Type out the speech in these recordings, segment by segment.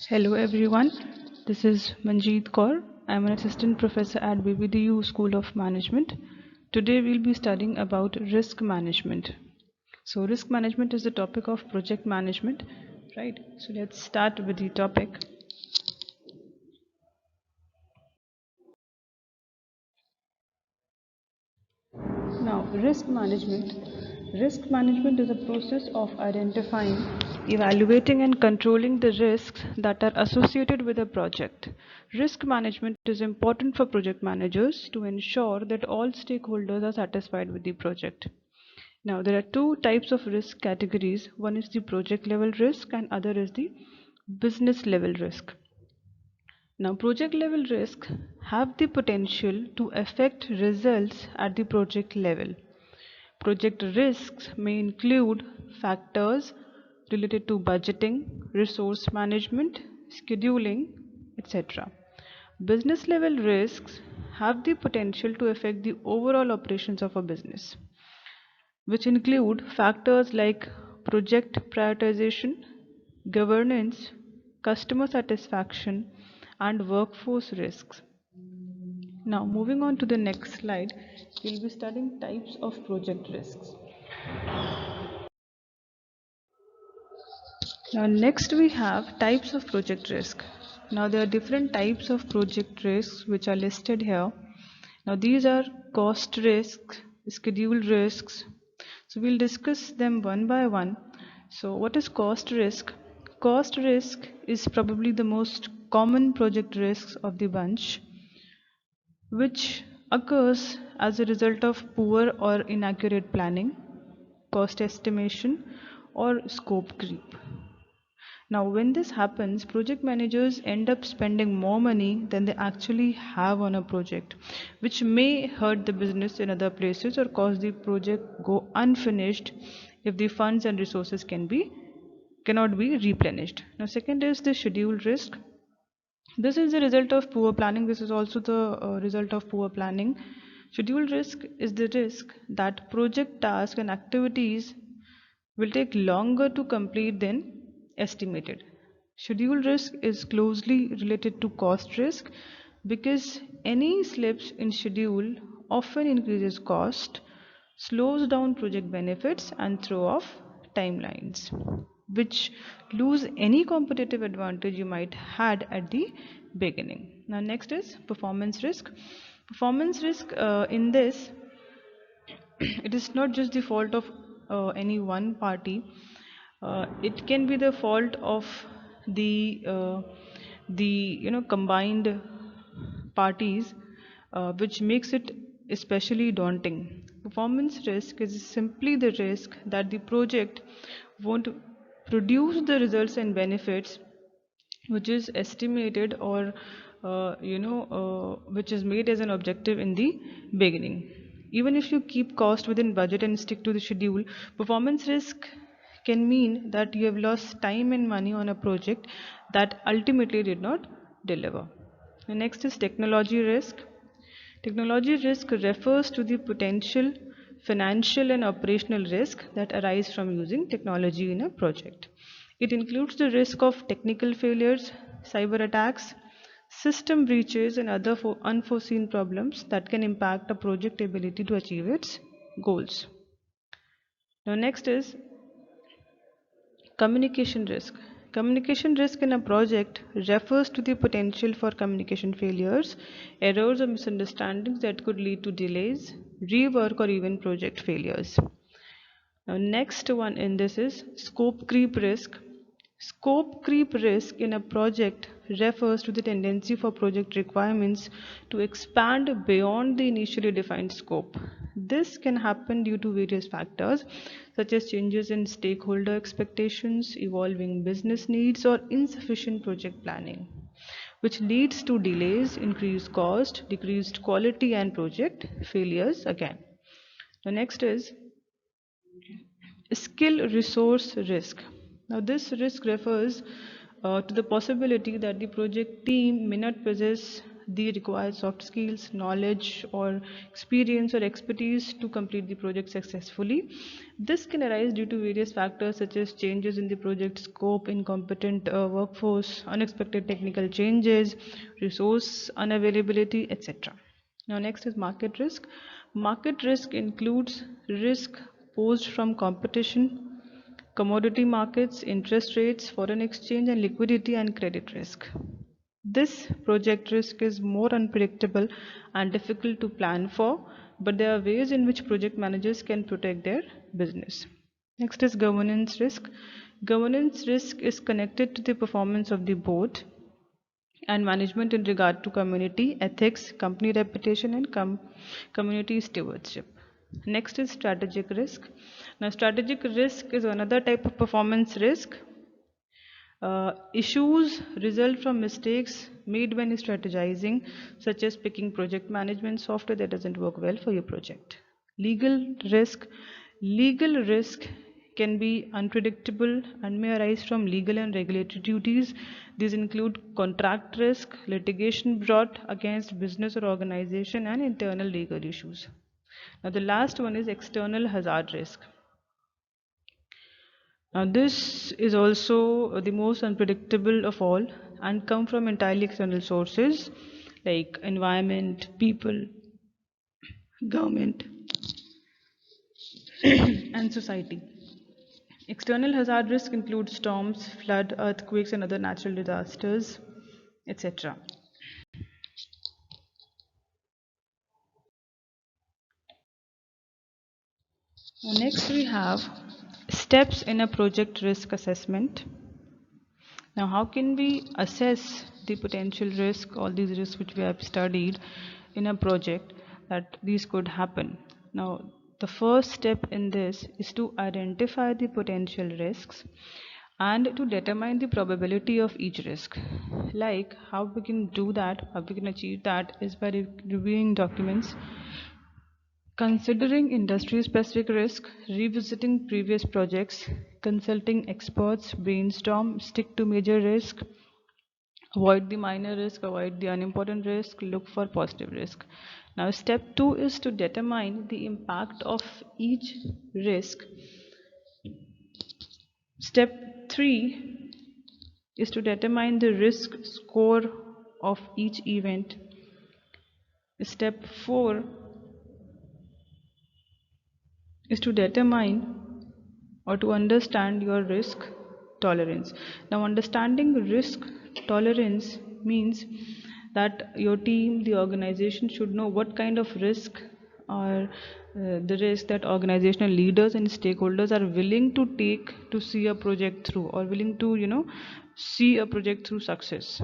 Hello everyone, this is Manjeet Kaur. I am an assistant professor at BBDU School of Management. Today we'll be studying about risk management. So risk management is the topic of project management, right? So let's start with the topic. Now, risk management. Risk management is a process of identifying, evaluating, and controlling the risks that are associated with a project. Risk management is important for project managers to ensure that all stakeholders are satisfied with the project. Now, there are two types of risk categories. One is the project level risk, and other is the business level risk. Now, project level risks have the potential to affect results at the project level. Project risks may include factors related to budgeting, resource management, scheduling, etc. Business level risks have the potential to affect the overall operations of a business, which include factors like project prioritization, governance, customer satisfaction, and workforce risks. Now, moving on to the next slide, we'll be studying types of project risks. Now, next we have types of project risk. Now, there are different types of project risks which are listed here. Now, these are cost risks, schedule risks. So, we'll discuss them one by one. So, what is cost risk? Cost risk is probably the most common project risks of the bunch, which occurs as a result of poor or inaccurate planning, cost estimation, or scope creep. Now, when this happens, project managers end up spending more money than they actually have on a project, which may hurt the business in other places or cause the project go unfinished if the funds and resources cannot be replenished. Now, second is the schedule risk. This is the result of poor planning. This is also the result of poor planning. Schedule risk is the risk that project tasks and activities will take longer to complete than estimated. Schedule risk is closely related to cost risk because any slips in schedule often increases cost, slows down project benefits, and throw off timelines, which lose any competitive advantage you might had at the beginning. Now, next is performance risk. Performance risk in this it is not just the fault of any one party. It can be the fault of the combined parties, which makes it especially daunting. Performance risk is simply the risk that the project won't produce the results and benefits which is estimated or which is made as an objective in the beginning. Even if you keep cost within budget and stick to the schedule, performance risk can mean that you have lost time and money on a project that ultimately did not deliver. The next is technology risk. Technology risk refers to the potential financial and operational risk that arise from using technology in a project. It includes the risk of technical failures, cyber attacks, system breaches, and other unforeseen problems that can impact a project ability to achieve its goals. Now, next is communication risk. Communication risk in a project refers to the potential for communication failures, errors, or misunderstandings that could lead to delays, rework, or even project failures. Now, next one in this is scope creep risk. Scope creep risk in a project refers to the tendency for project requirements to expand beyond the initially defined scope. This can happen due to various factors such as changes in stakeholder expectations, evolving business needs, or insufficient project planning, which leads to delays, increased cost, decreased quality, and project failures again. The next is skill resource risk. Now, this risk refers to the possibility that the project team may not possess they require soft skills, knowledge, or experience or expertise to complete the project successfully. This can arise due to various factors such as changes in the project scope, incompetent workforce, unexpected technical changes, resource unavailability, etc. Now, next is market risk. Market risk includes risk posed from competition, commodity markets, interest rates, foreign exchange, and liquidity and credit risk. This project risk is more unpredictable and difficult to plan for, but there are ways in which project managers can protect their business. Next is governance risk. Governance risk is connected to the performance of the board and management in regard to community ethics, company reputation, and community stewardship. Next is strategic risk. Now, strategic risk is another type of performance risk. Issues result from mistakes made when strategizing, such as picking project management software that doesn't work well for your project. Legal risk. Legal risk can be unpredictable and may arise from legal and regulatory duties. These include contract risk, litigation brought against business or organization, and internal legal issues. Now, the last one is external hazard risk. Now, this is also the most unpredictable of all and come from entirely external sources like environment, people, government, and society. External hazard risk includes storms, flood, earthquakes, and other natural disasters, etc. Next, we have steps in a project risk assessment. Now, how can we assess the potential risk, all these risks which we have studied in a project that these could happen? Now, the first step in this is to identify the potential risks and to determine the probability of each risk. Like how we can do that, how we can achieve that is by reviewing documents, considering industry-specific risk, revisiting previous projects, consulting experts, brainstorm, stick to major risk, avoid the minor risk, avoid the unimportant risk, look for positive risk. Now, step 2 is to determine the impact of each risk. Step 3 is to determine the risk score of each event. Step 4 is to determine or to understand your risk tolerance. Now, understanding risk tolerance means that your team, the organization should know what kind of risk or the risk that organizational leaders and stakeholders are willing to take to see a project through or willing to see a project through success.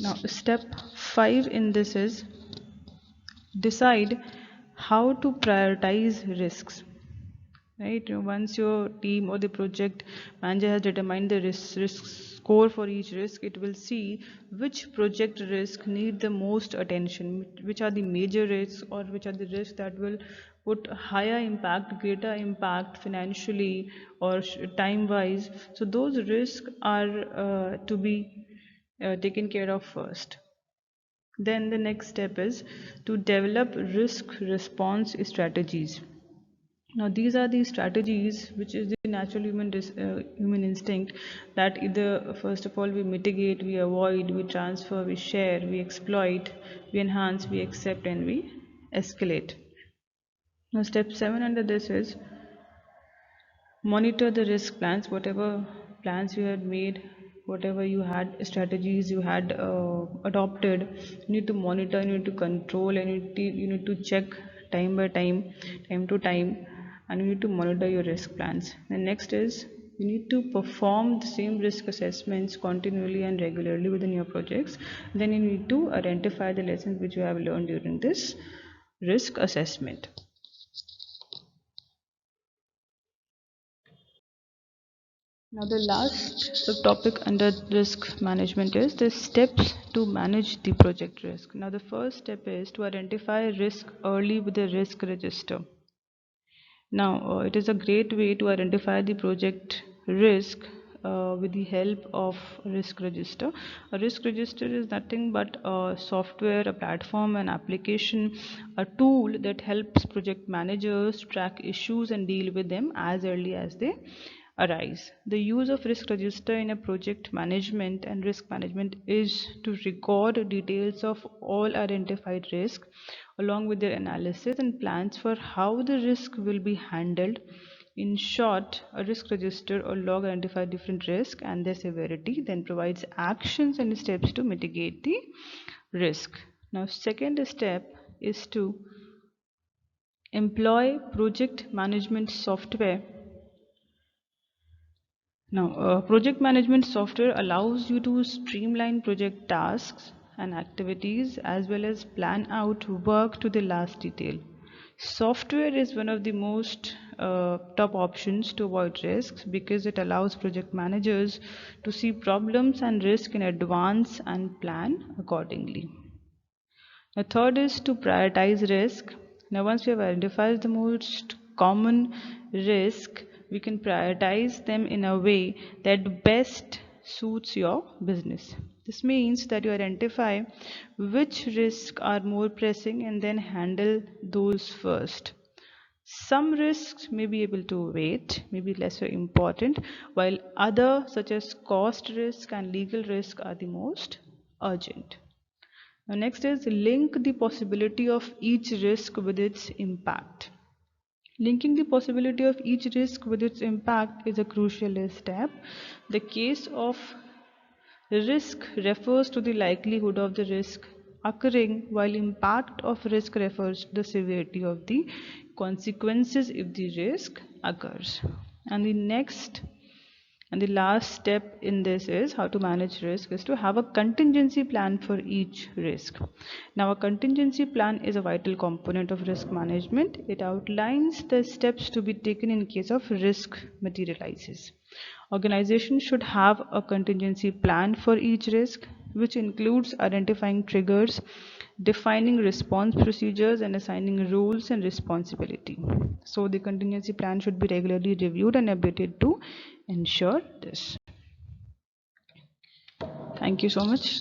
Now, step 5 in this is decide how to prioritize risks. Right, once your team or the project manager has determined the risk score for each risk, it will see which project risk need the most attention, which are the major risks or which are the risks that will put higher impact, greater impact financially or time wise. So those risks are to be taken care of first. Then the next step is to develop risk response strategies. Now, these are the strategies which is the natural human instinct that either first of all we mitigate, we avoid, we transfer, we share, we exploit, we enhance, we accept, and we escalate. Now, step 7 under this is monitor the risk plans, whatever plans you had made, whatever you had strategies you had adopted. You need to monitor, you need to control, and you need to check time by time to time, and you need to monitor your risk plans. The next is you need to perform the same risk assessments continually and regularly within your projects. Then you need to identify the lessons which you have learned during this risk assessment. Now, the last topic under risk management is the steps to manage the project risk. Now, the first step is to identify risk early with the risk register. Now, it is a great way to identify the project risk with the help of risk register. A risk register is nothing but a software, a platform, an application, a tool that helps project managers track issues and deal with them as early as they arise. The use of risk register in a project management and risk management is to record details of all identified risks along with their analysis and plans for how the risk will be handled. In short, a risk register or log identifies different risks and their severity, then provides actions and steps to mitigate the risk. Now, second step is to employ project management software. Now, project management software allows you to streamline project tasks and activities as well as plan out work to the last detail. Software is one of the most top options to avoid risks because it allows project managers to see problems and risk in advance and plan accordingly. The third is to prioritize risk. Now, once we have identified the most common risk, we can prioritize them in a way that best suits your business. This means that you identify which risks are more pressing and then handle those first. Some risks may be able to wait, may be lesser important, while other such as cost risk and legal risk are the most urgent. Now next is link the possibility of each risk with its impact. Linking the possibility of each risk with its impact is a crucial step. The case of risk refers to the likelihood of the risk occurring, while impact of risk refers to the severity of the consequences if the risk occurs. And the last step in this is how to manage risk is to have a contingency plan for each risk. Now, a contingency plan is a vital component of risk management. It outlines the steps to be taken in case of risk materializes. Organizations should have a contingency plan for each risk, which includes identifying triggers, defining response procedures, and assigning roles and responsibility. So the contingency plan should be regularly reviewed and updated to ensure this. Thank you so much.